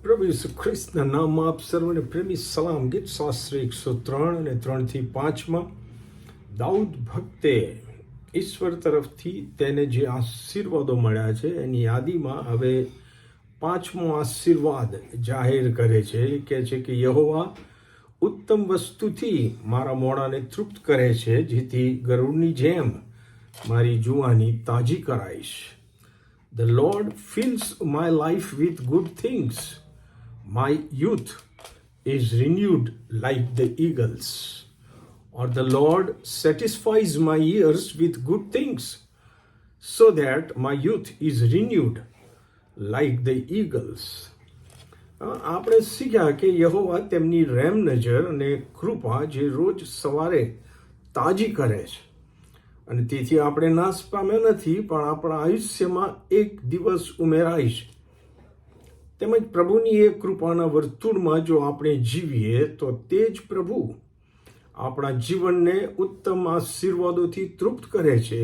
પ્રભુ ઈસુ ખ્રિસ્તના નામમાં આપ સર્વને પ્રેમી સલામ. ગીત શાસ્ત્ર 103 અને 3-5 દાઉદ ભક્તે ઈશ્વર તરફથી તેને જે આશીર્વાદો મળ્યા છે એની યાદીમાં હવે 5મો આશીર્વાદ જાહેર કરે છે. કહે છે કે યહોવા ઉત્તમ વસ્તુથી મારા મોઢાને તૃપ્ત કરે છે, જેથી ગરુડની જેમ મારી જુવાની તાજી કરાઈશ. The Lord fills my life with good things. My youth is renewed like the eagles. Or the Lord satisfies my ears with good things, so that my youth is renewed like the eagles. આપણે શીખ્યા કે યહોવા તેમની RAM નજર અને કૃપા જે રોજ સવારે તાજી કરે છે, અને તેથી આપણે નાશ પામ્યા નથી, પણ આપણા આયુષ્યમાં એક દિવસ ઉમેરાય છે. તેમજ પ્રભુની એ કૃપાના વર્તુળમાં જો આપણે જીવીએ તો તે જ પ્રભુ આપણા જીવનને ઉત્તમ આશીર્વાદોથી તૃપ્ત કરે છે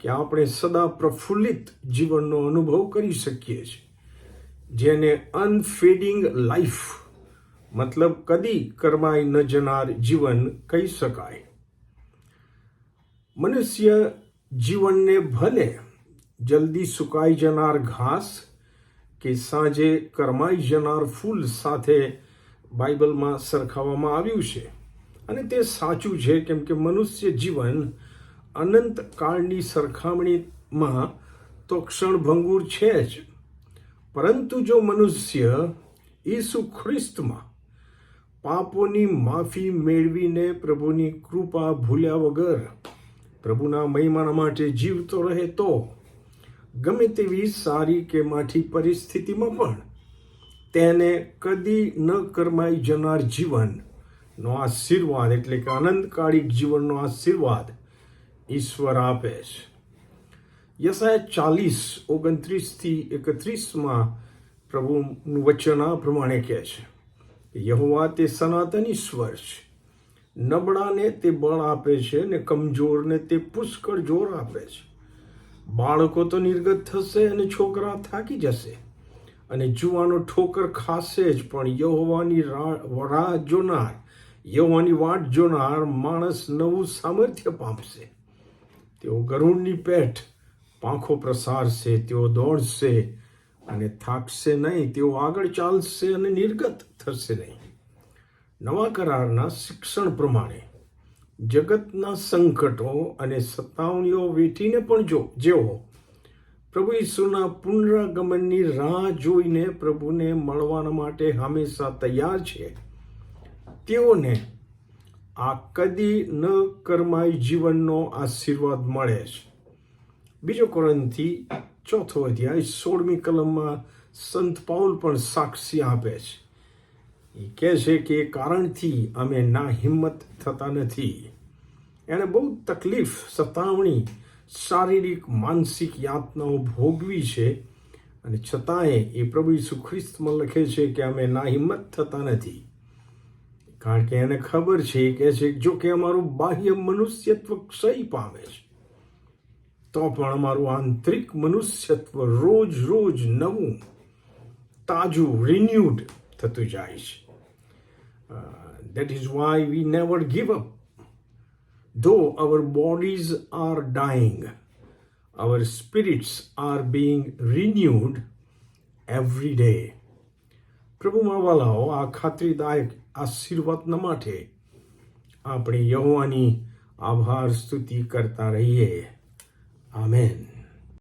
કે આપણે સદા પ્રફુલ્લિત જીવનનો અનુભવ કરી શકીએ છીએ, જેને અનફેડિંગ લાઈફ મતલબ કદી કરમાઈ ન જનાર જીવન કહી શકાય. મનુષ્ય જીવનને ભલે જલ્દી સુકાઈ જનાર ઘાસ કે સાંજે કરમાઈ જનાર ફૂલ સાથે બાઇબલમાં સરખાવવામાં આવ્યું છે, અને તે સાચું છે, કેમ કે મનુષ્ય જીવન અનંત કાળની સરખામણીમાં તો ક્ષણભંગુર છે જ. પરંતુ જો મનુષ્ય ઈસુ ખ્રિસ્તમાં પાપોની માફી મેળવીને પ્રભુની કૃપા ભૂલ્યા વગર પ્રભુના મહિમા માટે જીવતો રહે તો ગમે તેવી સારી કે માઠી પરિસ્થિતિમાં પણ તેને કદી ન કરમાઈ જનાર જીવનનો આશીર્વાદ એટલે કે અનંતકાળિક જીવનનો આશીર્વાદ ઈશ્વર આપે છે. યશાયા 40:29-31 પ્રભુનું વચન આ પ્રમાણે કહે છે, યહોવા તે સનાતન ઈશ્વર છે, નબળાને તે બળ આપે છે અને કમજોરને તે પુષ્કળ જોર આપે છે. બાળકો તો નિર્ગત થશે અને છોકરા થાકી જશે, અને જુવાનો ઠોકર ખાશે જ, પણ યહોવાની વાટ જોનાર માણસ નવું સામર્થ્ય પામશે. તેઓ ગરુડની પેઠ પાંખો પ્રસારશે, તેઓ દોડશે અને થાકશે નહીં, તેઓ આગળ ચાલશે અને નિર્ગત થશે નહીં. નવા કરારના શિક્ષણ પ્રમાણે જગતના સંકટો અને સતાવણીઓ વેઠીને પણ જેઓ પ્રભુ ઈસુના પુનરાગમનની રાહ જોઈને પ્રભુને મળવા માટે હંમેશા તૈયાર છે, તેઓને આ કદી ન કરમાઈ જીવનનો આશીર્વાદ મળે છે. 2 કોરિન્થી 4:16 કલમમાં સંત પાઉલ પણ સાક્ષી આપે છે. એ કહે છે કે એ કારણથી અમે ના હિંમત થતા નથી. એણે બહુ તકલીફ, સતાવણી, શારીરિક માનસિક યાતનાઓ ભોગવી છે, અને છતાંય એ પ્રભુ ઈસુ ખ્રિસ્તમાં લખે છે કે અમે ના હિંમત થતા નથી, કારણ કે એને ખબર છે, કહે છે જો કે અમારું બાહ્ય મનુષ્યત્વ ક્ષય પામે છે, તો પણ અમારું આંતરિક મનુષ્યત્વ રોજ રોજ નવું, તાજું, રિન્યુડ થતું જાય છે. That is why we never give up. Though our bodies are dying, our spirits are being renewed every day. પ્રભુમાં વાલાઓ, આ ખાતરીદાયક આશીર્વાદના માટે આપણે યહોવાની આભાર સ્તુતિ કરતા રહીએ. આમેન.